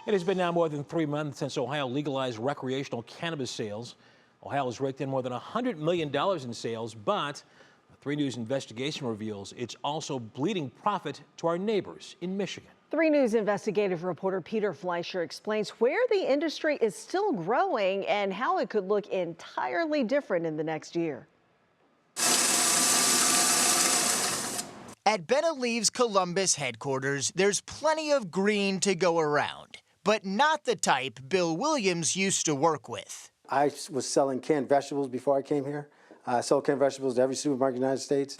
It has been now more than 3 months since Ohio legalized recreational cannabis sales. Ohio has raked in more than $100 million in sales, but a 3 News investigation reveals it's also bleeding profit to our neighbors in Michigan. 3 News investigative reporter Peter Fleischer explains where the industry is still growing and how it could look entirely different in the next year. At BeneLeaves Columbus headquarters, there's plenty of green to go around, but not the type Bill Williams used to work with. I was selling canned vegetables before I came here. I sold canned vegetables to every supermarket in the United States.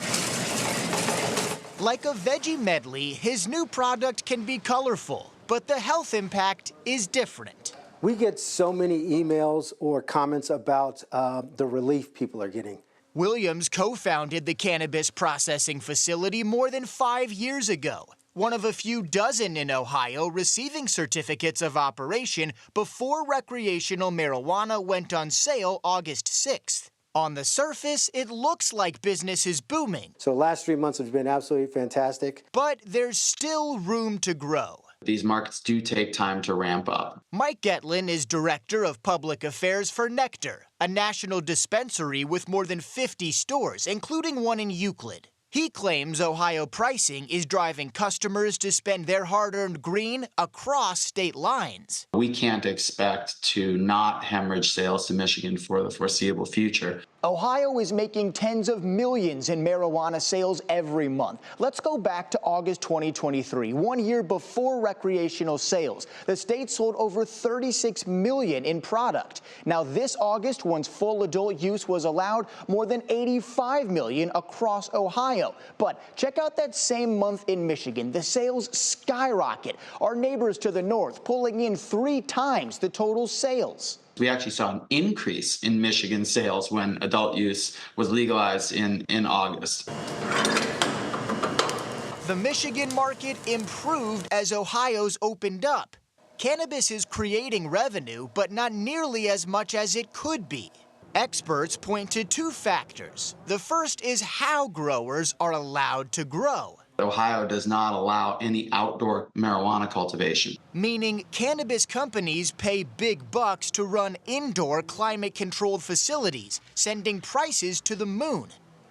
Like a veggie medley, his new product can be colorful, but the health impact is different. We get so many emails or comments about the relief people are getting. Williams co-founded the cannabis processing facility more than 5 years ago, one of a few dozen in Ohio receiving certificates of operation before recreational marijuana went on sale August 6th. On the surface, it looks like business is booming. So the last 3 months have been absolutely fantastic. But there's still room to grow. These markets do take time to ramp up. Mike Getlin is Director of Public Affairs for Nectar, a national dispensary with more than 50 stores, including one in Euclid. He claims Ohio pricing is driving customers to spend their hard-earned green across state lines. We can't expect to not hemorrhage sales to Michigan for the foreseeable future. Ohio is making tens of millions in marijuana sales every month. Let's go back to August 2023, 1 year before recreational sales. The state sold over 36 million in product. Now this August, once full adult use was allowed, more than 85 million across Ohio. But check out that same month in Michigan. The sales skyrocket. Our neighbors to the north pulling in 3 times the total sales. We actually saw an increase in Michigan sales when adult use was legalized in August. The Michigan market improved as Ohio's opened up. Cannabis is creating revenue, but not nearly as much as it could be. Experts point to 2 factors. The first is how growers are allowed to grow. Ohio does not allow any outdoor marijuana cultivation. Meaning cannabis companies pay big bucks to run indoor climate-controlled facilities, sending prices to the moon.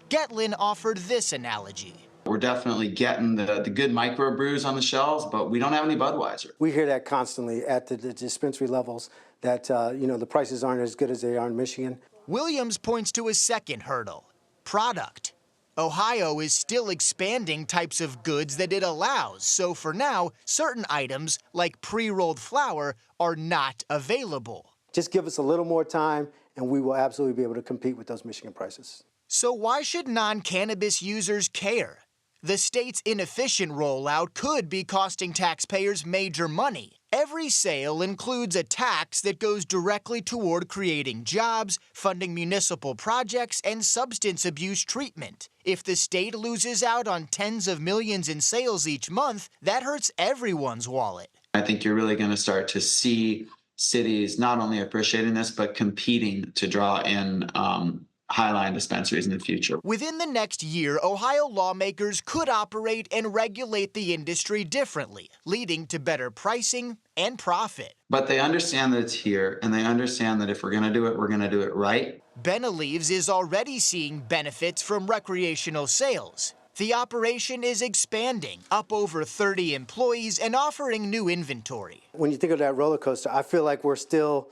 Getlin offered this analogy. We're definitely getting the good microbrews on the shelves, but we don't have any Budweiser. We hear that constantly at the dispensary levels, that the prices aren't as good as they are in Michigan. Williams points to a second hurdle: product. Ohio is still expanding types of goods that it allows, so for now, certain items, like pre-rolled flour, are not available. Just give us a little more time, and we will absolutely be able to compete with those Michigan prices. So why should non-cannabis users care? The state's inefficient rollout could be costing taxpayers major money. Every sale includes a tax that goes directly toward creating jobs, funding municipal projects, and substance abuse treatment. If the state loses out on tens of millions in sales each month, that hurts everyone's wallet. I think you're really going to start to see cities not only appreciating this, but competing to draw in highline dispensaries in the future. Within the next year, Ohio lawmakers could operate and regulate the industry differently, leading to better pricing and profit. But they understand that it's here, and they understand that if we're going to do it, we're going to do it right. BeneLeaves is already seeing benefits from recreational sales. The operation is expanding, up over 30 employees and offering new inventory. When you think of that roller coaster, I feel like we're still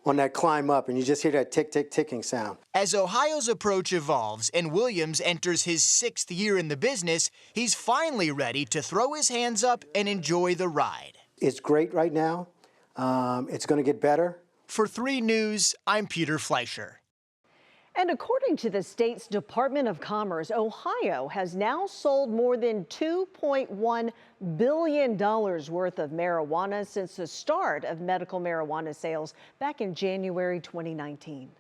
on that climb up, and you just hear that tick, tick, ticking sound. As Ohio's approach evolves and Williams enters his 6th year in the business, he's finally ready to throw his hands up and enjoy the ride. It's great right now. It's going to get better. For 3 News, I'm Peter Fleischer. And according to the state's Department of Commerce, Ohio has now sold more than $2.1 billion worth of marijuana since the start of medical marijuana sales back in January 2019.